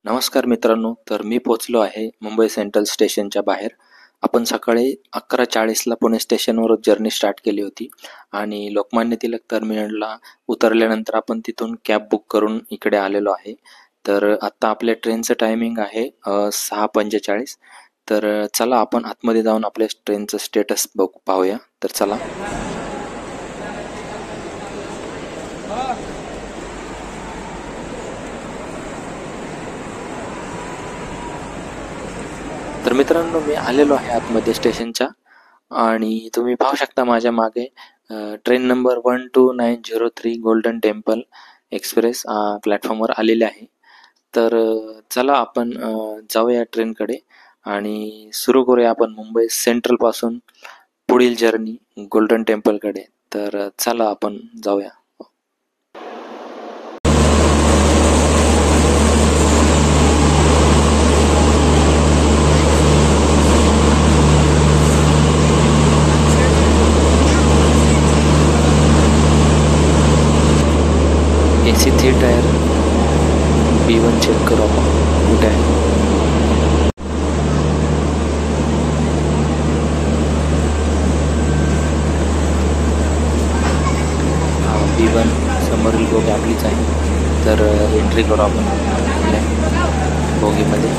नमस्कार मित्रांनो, तर मी पोचलो आहे मुंबई सेंट्रल स्टेशनच्या बाहेर. आपण सकाळी 11:40ला पुणे स्टेशनवर जर्नी स्टार्ट केली होती आणि लोकमान्य टिळक टर्मिनलला उतरल्यानंतर आपण तिथून कॅब बुक करून इकडे आलेलो आहे. तर आत्ता आपल्या ट्रेनचं टायमिंग आहे 6:45. तर चला आपण आतमध्ये जाऊन आपल्या ट्रेनचं स्टेटस पाहूया. तर चला. तर मित्रांनो, मी आलेलो आहे आतमध्ये स्टेशनच्या आणि तुम्ही पाहू शकता माझ्या मागे train number 12903 golden temple express प्लॅटफॉर्मवर आलेले आहे. तर चला आपण जाऊया ट्रेनकडे आणि सुरू करूया आपण मुंबई सेंट्रलपासून पुढील जर्नी गोल्डन टेम्पलकडे. तर चला आपण जाऊया. AC 3 टायर B1 चेक करू आपण कुठे आहे. B1 समोरील बोगी आपलीच आहे. तर एंट्री करू आपण आपल्या बोगीमध्ये.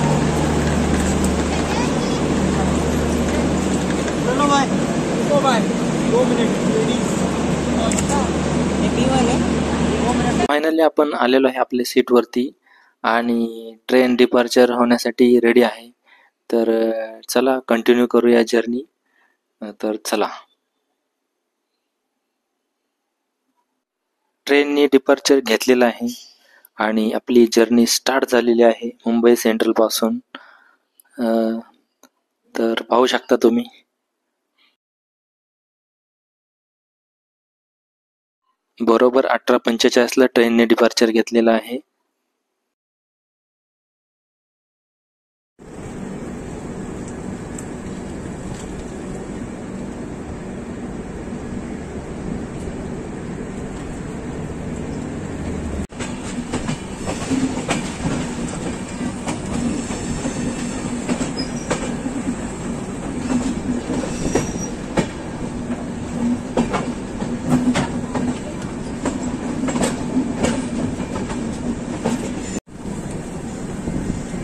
फायनली आपण आलेलो आहे आपल्या सीटवरती आणि ट्रेन डिपार्चर होण्यासाठी रेडी आहे. तर चला कंटिन्यू करूया जर्नी. तर चला. ट्रेनने डिपार्चर घेतलेलं आहे आणि आपली जर्नी स्टार्ट झालेली आहे मुंबई सेंट्रल पासून. तर पाहू शकता तुम्ही. बरोबर 18:45ला ट्रेनने डिपार्चर घेतलेलं आहे.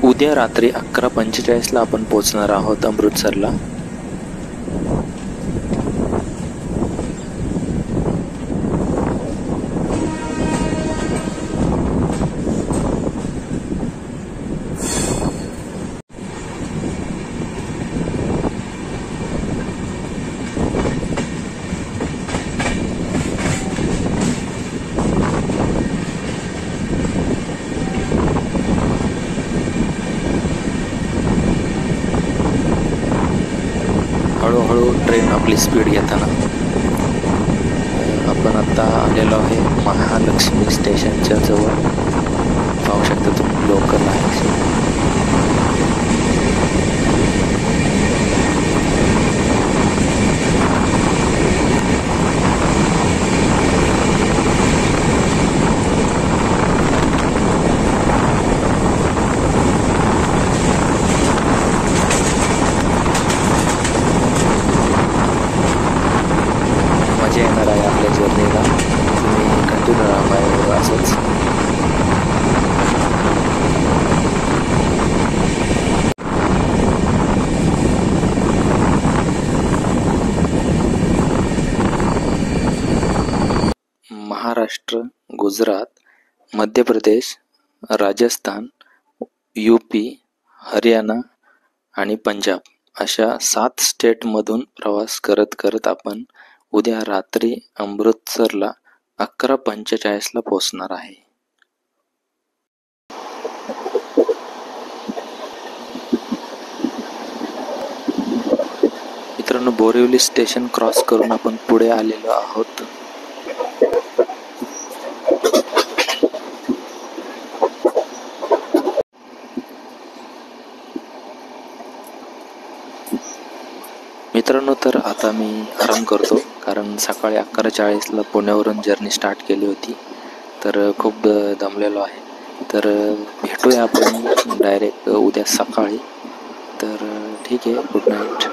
उद्या रात्री 11:45ला आपण पोहोचणार आहोत अमृतसरला. हळूहळू ट्रेन आपली स्पीड घेताना आपण आता आलेलो आहे महालक्ष्मी स्टेशनच्या जवळ. पाहू शकता तुम्ही लोकल आहे. मजा येणार आहे आपल्या जर्नीला. तुम्ही कंटिन्यू राहा माझ्याबरोबर असंच. महाराष्ट्र, गुजरात, मध्य प्रदेश, राजस्थान, UP, हरियाणा आणि पंजाब अशा 7 स्टेटमधून प्रवास करत करत आपण उद्या रात्री अमृतसरला 11:45ला पोहोचणार आहे. मित्रांनो, बोरिवली स्टेशन क्रॉस करून आपण पुढे आलेलो आहोत. मित्रांनो, तर आता मी आराम करतो कारण सकाळी 11:40ला पुण्यावरून जर्नी स्टार्ट केली होती. तर खूप दमलेलो आहे. तर भेटूया आपण डायरेक्ट उद्या सकाळी. तर ठीक आहे, गुड नाईट.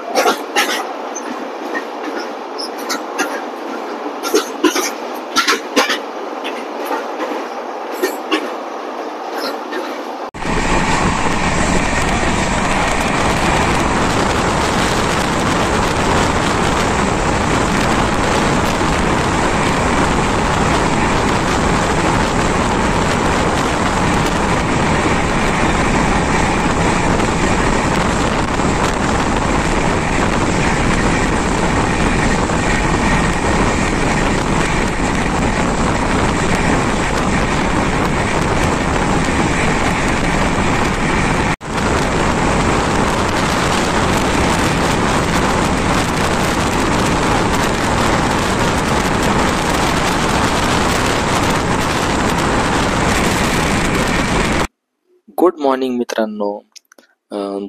गुड मॉर्निंग मित्रांनो.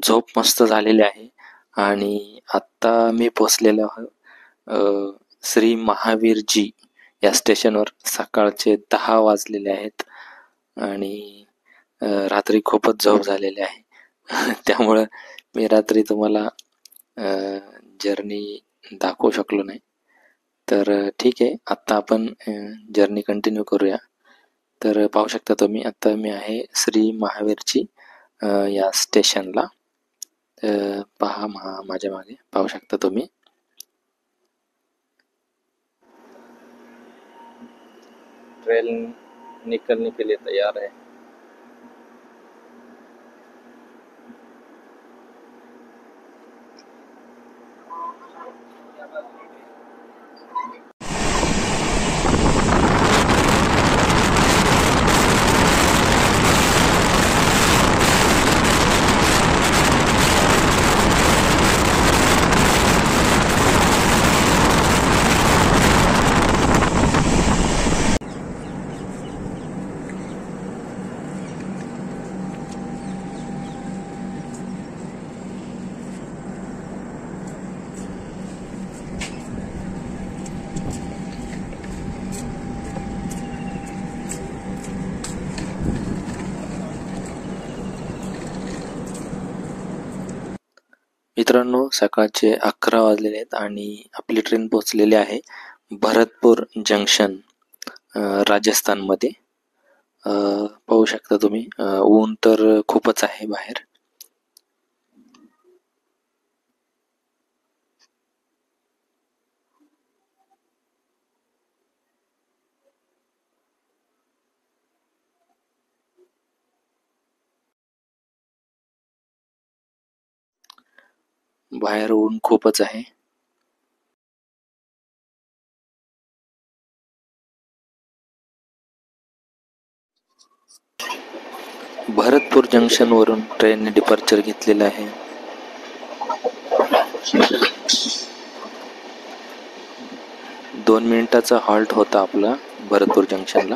झोप मस्त झालेली आहे आणि आत्ता मी पोचलेलो आहे श्री महावीरजी या स्टेशनवर. सकाळचे 10 वाजलेले आहेत आणि रात्री खूपच झोप झालेली आहे. त्यामुळं मी रात्री तुम्हाला जर्नी दाखवू शकलो नाही. तर ठीक आहे, आत्ता आपण जर्नी कंटिन्यू करूया. तर पाहू शकता तुम्ही, आता मी आहे श्री महावीरची या स्टेशनला. पहा माझ्या मागे पाहू शकता तुम्ही. ट्रेन निकलने के लिए तैयार है. मित्रांनो, सकाळचे 11 वाजलेले आहेत आणि आपली ट्रेन पोहोचलेली आहे भरतपूर जंक्शन, राजस्थानमध्ये. पाहू शकता तुम्ही, ऊन तर खूपच आहे बाहेर. बाहेर ऊन खूपच आहे. भरतपूर जंक्शन वरून ट्रेनने डिपार्चर घेतलेलं आहे. दोन मिनिटाचा हॉल्ट होता आपला भरतपूर जंक्शनला.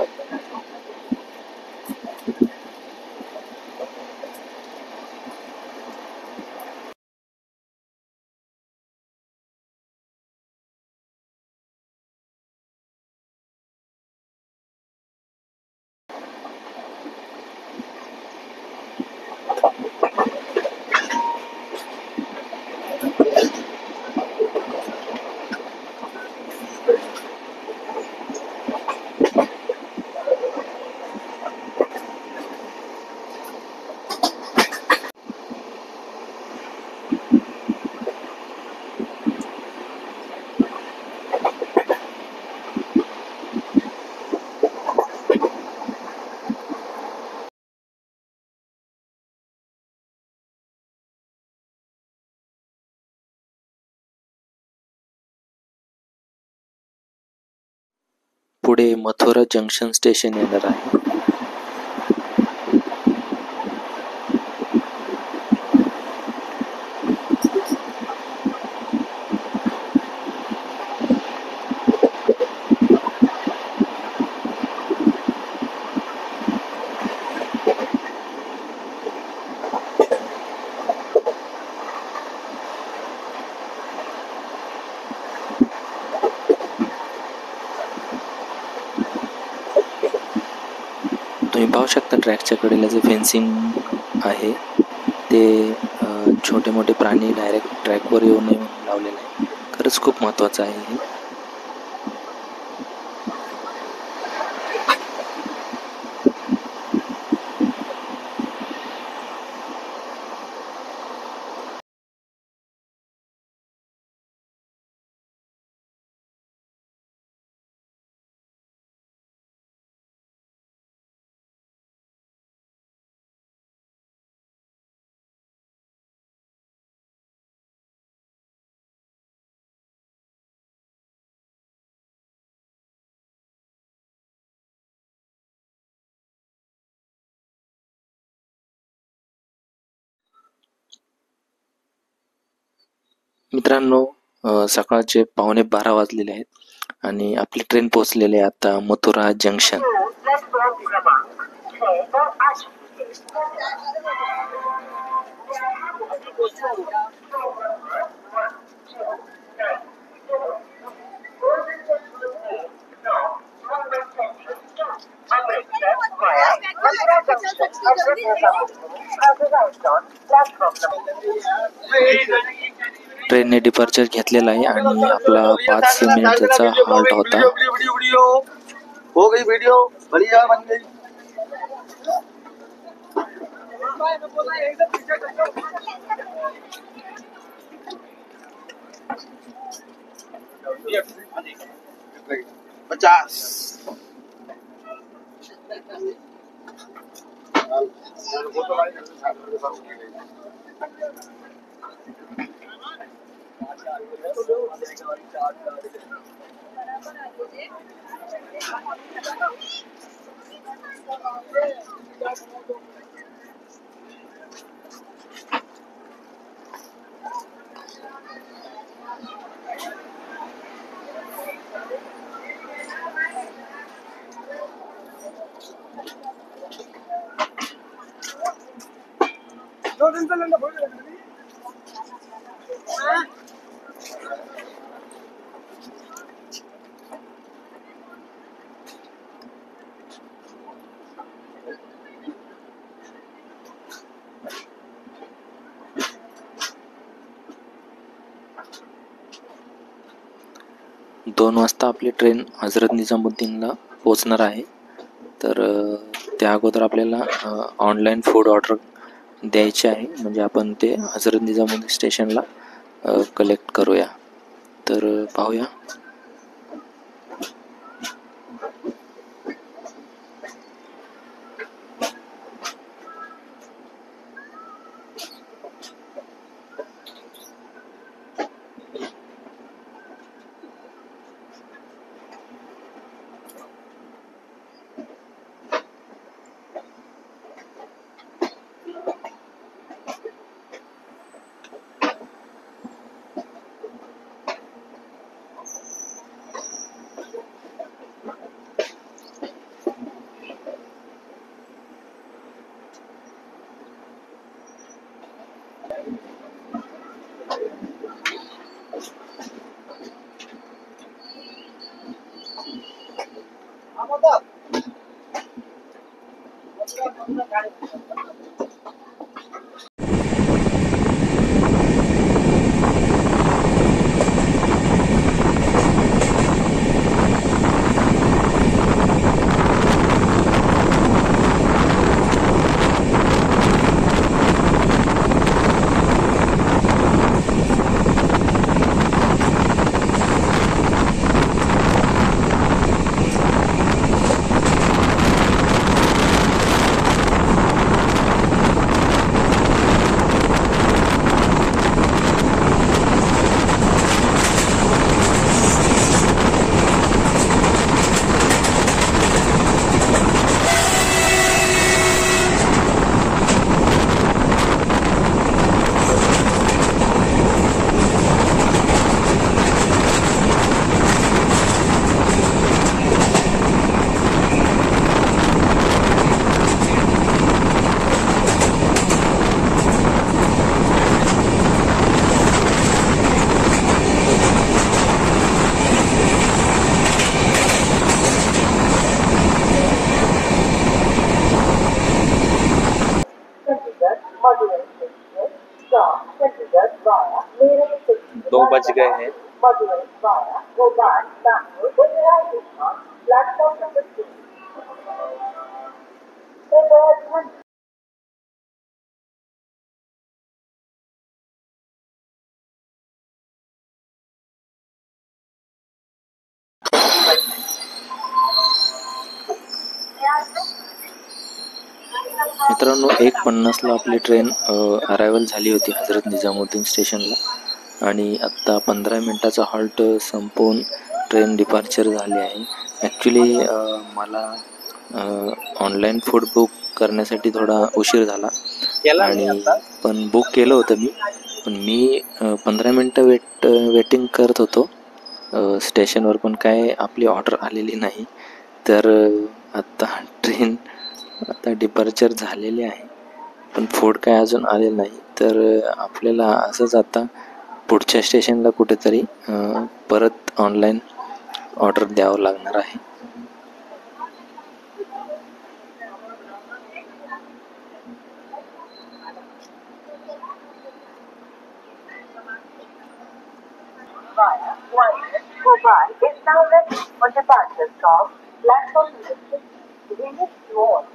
पुढे मथुरा जंक्शन स्टेशन येणार आहे. पाहू शकता ट्रॅकच्या कडेला जे फेन्सिंग आहे ते छोटे मोठे प्राणी डायरेक्ट ट्रॅकवर येऊ नये म्हणून लावलेलं आहे. खरंच खूप महत्त्वाचं आहे हे. मित्रांनो, सकाळचे 11:15 वाजलेले आहेत आणि आपली ट्रेन पोहोचलेली आहे आता मथुरा जंक्शन. ट्रेनने डिपार्चर घेतलेला आहे आणि आपला 5 मिनिटाचा हॉल्ट होता. हो गई वीडियो बढ़िया बन गई. पचास. दोन वाजता आपली ट्रेन हजरत निजामुद्दीनला पोहोचणार आहे. तर त्या अगोदर आपल्याला ऑनलाईन फूड ऑर्डर द्यायचे आहे, म्हणजे आपण ते हजरत निजामुद्दीन स्टेशनला कलेक्ट करूया. तर पाहूया. दो बज गए हैं। मित्रांनो, 1:50ला आपली ट्रेन अरायवल झाली होती हजरत निजामुद्दीन स्टेशनला, आणि आत्ता 15 मिनटाचा हॉल्ट संपवून ट्रेन डिपार्चर झाली आहे. ॲक्च्युली मला ऑनलाईन फूड बुक करण्यासाठी थोडा उशीर झाला, आणि पण बुक केलं होतं मी. पण मी 15 मिनटं वेटिंग करत होतो स्टेशनवर, पण काय आपली ऑर्डर आलेली नाही. तर आत्ता ट्रेन आता डिपार्चर झालेली आहे, पण फूड काय अजून आलेलं नाही. तर आपल्याला असंच आता पुढच्या स्टेशनला कुठेतरी परत ऑनलाईन ऑर्डर द्यावं लागणार आहे. Bhopal is now ready for departure from platform 6. We need you all.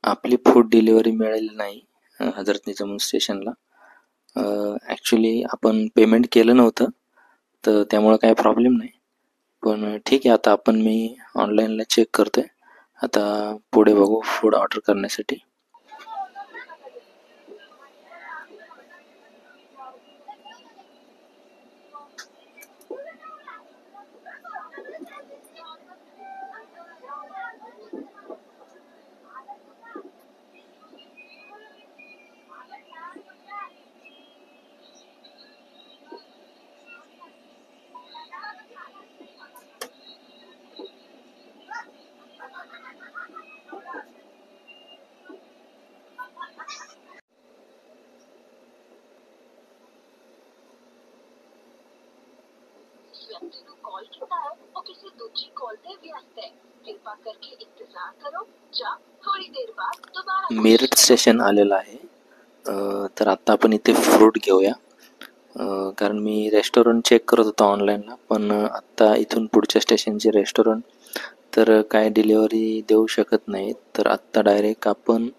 आपली फूड डिलिव्हरी मिळालेली नाही हजरत निजामुद्दीन स्टेशनला. ॲक्च्युली आपण पेमेंट केलं नव्हतं, तर त्यामुळं काही प्रॉब्लेम नाही. पण ठीक आहे, आता मी ऑनलाईनला चेक करतोय. आता पुढे बघू फूड ऑर्डर करण्यासाठी. व्यक्ति ਨੂੰ ਕਾਲ ਕੀਤਾ ਹੈ ਉਹ ਕਿਸੇ ਦੂਜੀ ਕਾਲ ਤੇ ਵਿਅਸਤ ਹੈ ਕਿਰਪਾ ਕਰਕੇ ਇੰਤਜ਼ਾਰ ਕਰੋ ਜਾਂ थोड़ी देर बाद दोबारा मेरठ स्टेशन आलेलं आहे. तर आत्ता आपण इथे फ्रूट घेऊया, कारण मी रेस्टॉरंट चेक करत होतो ऑनलाईनला, पण आत्ता इथून पुढच्या स्टेशनचे रेस्टॉरंट तर काय डिलिव्हरी देऊ शकत नाही. तर आत्ता डायरेक्ट आपण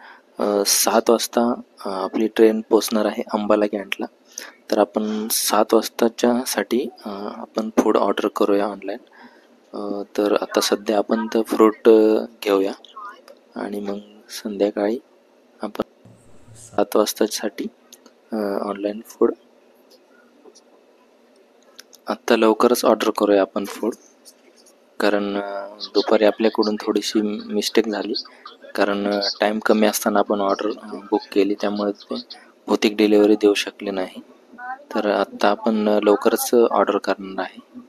7 वाजता आपली ट्रेन पोचणार आहे अंबाला कॅन्टला. तर आपण 7 वाजताच्यासाठी आपण फूड ऑर्डर करूया ऑनलाईन. तर आता सध्या आपण तर फ्रूट घेऊया, आणि मग संध्याकाळी आपण 7 वाजतासाठी ऑनलाईन फूड आत्ता लवकरच ऑर्डर करूया आपण फूड, कारण दुपारी आपल्याकडून थोडीशी मिस्टेक झाली, कारण टाईम कमी असताना आपण ऑर्डर बुक केली, त्यामुळे ते भौतिक डिलिव्हरी देऊ शकले नाही. तर आत्ता आपण लवकरच ऑर्डर करणार आहे.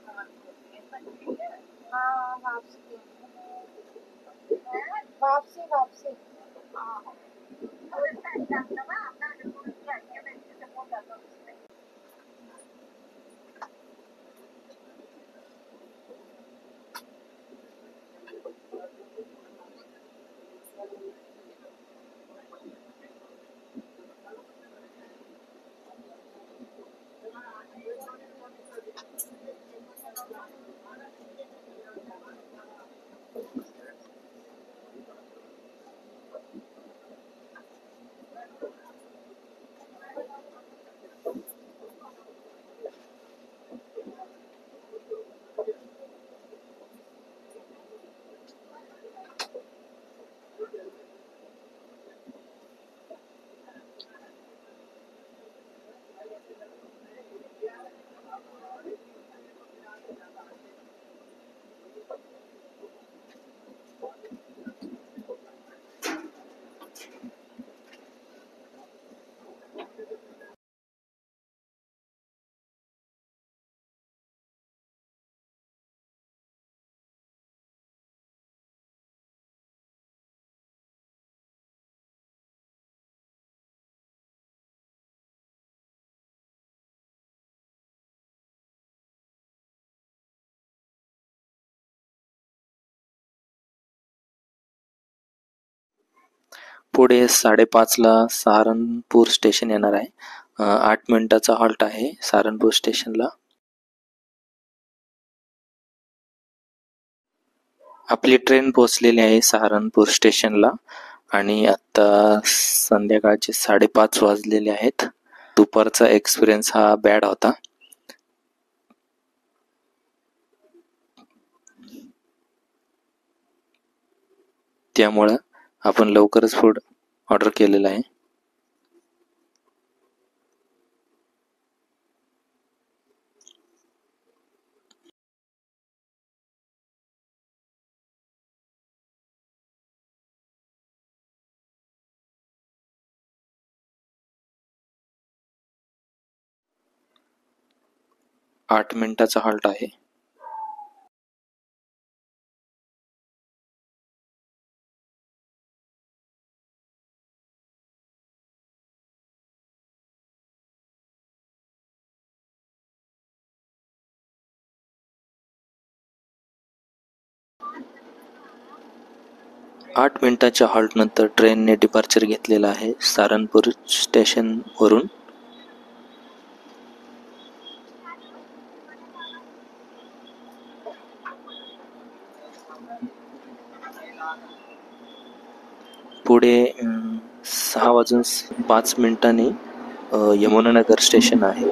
पुढे 5:30ला सहारनपूर स्टेशन येणार आहे. 8 मिनिटाचा हॉल्ट आहे सहारनपूर स्टेशनला. आपली ट्रेन पोहोचलेली आहे सहारनपूर स्टेशनला आणि आता संध्याकाळचे 5:30 वाजलेले आहेत. दुपारचा एक्सपिरियन्स हा बॅड होता. त्यामुळं आपण लवकरच फूड ऑर्डर केलेलं आहे. आठ मिनिटाचा हॉल्ट आहे. आठ मिनिटाच्या हॉल्ट नंतर ट्रेनने डिपार्चर घेतलेला आहे सहारनपूर स्टेशन वरून. पुढे 6:05 यमुनानगर स्टेशन आहे.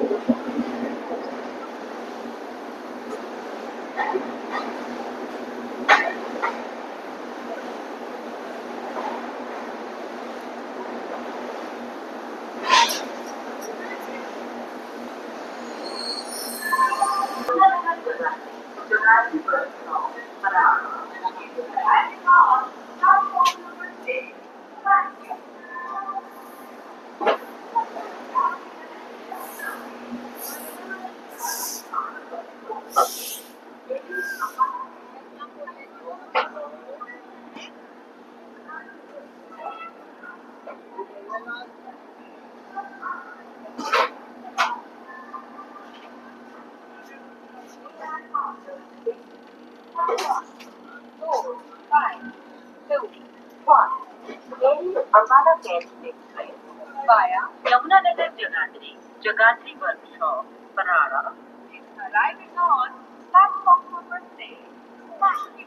Via Yamunanagar Jagatri Workshop, Parara. It's arriving on platform number 6. Thank you.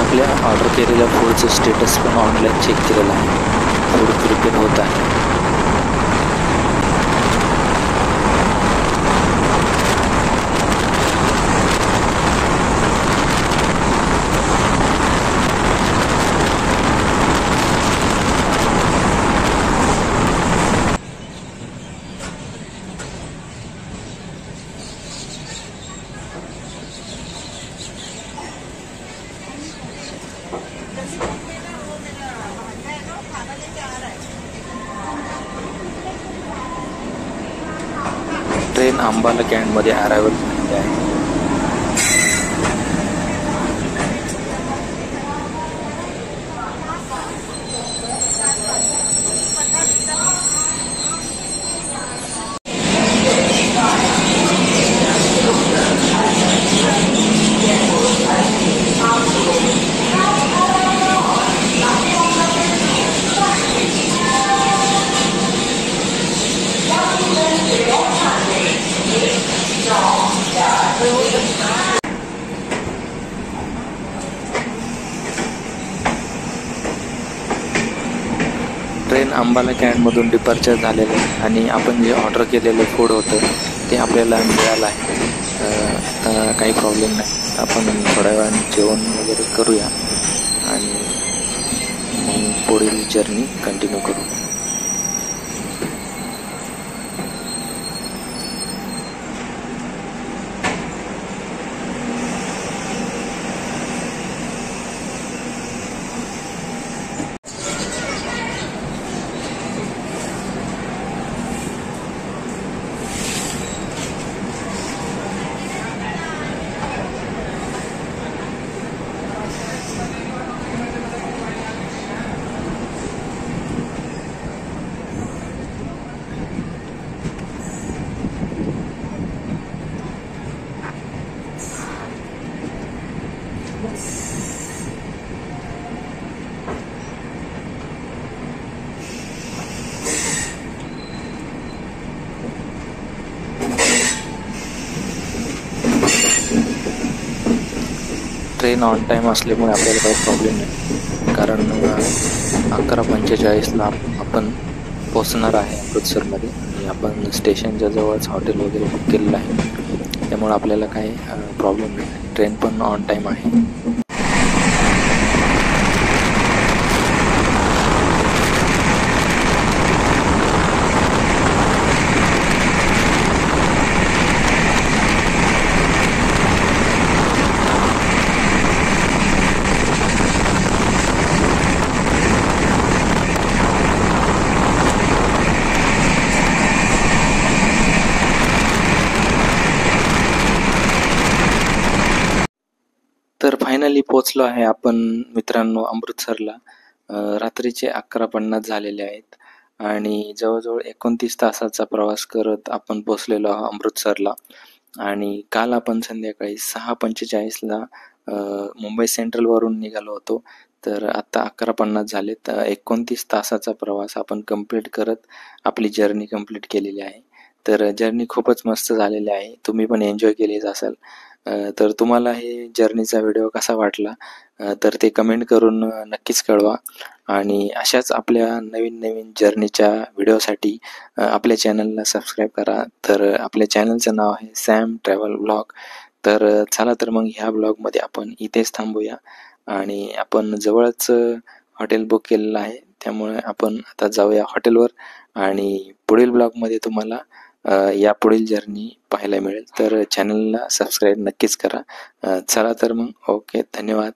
आपल्या ऑर्डर केलेल्या फूडचं स्टेटस पण ऑनलाईन चेक केलेलं आहे. फूड प्रिपेअर होत आहे. ट्रेन अंबाला कॅन्टमध्ये अरायवल झालेली आहे. ट्रेन अंबाला कॅन्टमधून डिपार्चर झालेलं आहे आणि आपण जे ऑर्डर केलेलं फूड होतं ते आपल्याला मिळालं आहे. आता काही प्रॉब्लेम नाही. आपण थोड्या वेळाने जेवण वगैरे करूया आणि मग पुढील जर्नी कंटिन्यू करू. ट्रेन ऑन टाईम असल्यामुळे आपल्याला काही प्रॉब्लेम नाही, कारण 11:45ला आपण पोचणार आहे अमृतसरमध्ये आणि आपण स्टेशनच्या जवळच हॉटेल वगैरे बुक केलेलं आहे. त्यामुळे आपल्याला काही प्रॉब्लेम नाही. ट्रेन पण ऑन टाईम आहे. तर फायनली पोचलो आहे आपण मित्रांनो अमृतसरला. रात्रीचे 11:50 झालेले आहेत आणि जवळजवळ 29 तासाचा प्रवास करत आपण पोचलेलो आहोत अमृतसरला. आणि काल आपण संध्याकाळी 6:45ला मुंबई सेंट्रलवरून निघालो होतो. तर आता 11:50 झाले. तर 29 तासाचा प्रवास आपण कंप्लीट करत आपली जर्नी कंप्लीट केलेली आहे. तर जर्नी खूपच मस्त झालेली आहे. तुम्ही पण एन्जॉय केलीच असाल. तर तुम्हाला हे जर्नीचा व्हिडिओ कसा वाटला तर ते कमेंट करून नक्कीच कळवा. आणि अशाच आपल्या नवीन नवीन जर्नीच्या व्हिडिओसाठी आपल्या चॅनलला सबस्क्राईब करा. तर आपल्या चॅनलचं नाव आहे सॅम ट्रॅव्हल ब्लॉग. तर चला तर मग ह्या ब्लॉगमध्ये आपण इथेच थांबूया आणि आपण जवळच हॉटेल बुक केलेलं आहे. त्यामुळे आपण आता जाऊया हॉटेलवर आणि पुढील ब्लॉगमध्ये तुम्हाला या पुढील जर्नी पाहायला मिळेल. तर चॅनलला सबस्क्राईब नक्कीच करा. चला तर मग ओके, धन्यवाद.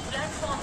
प्लेटफॉर्म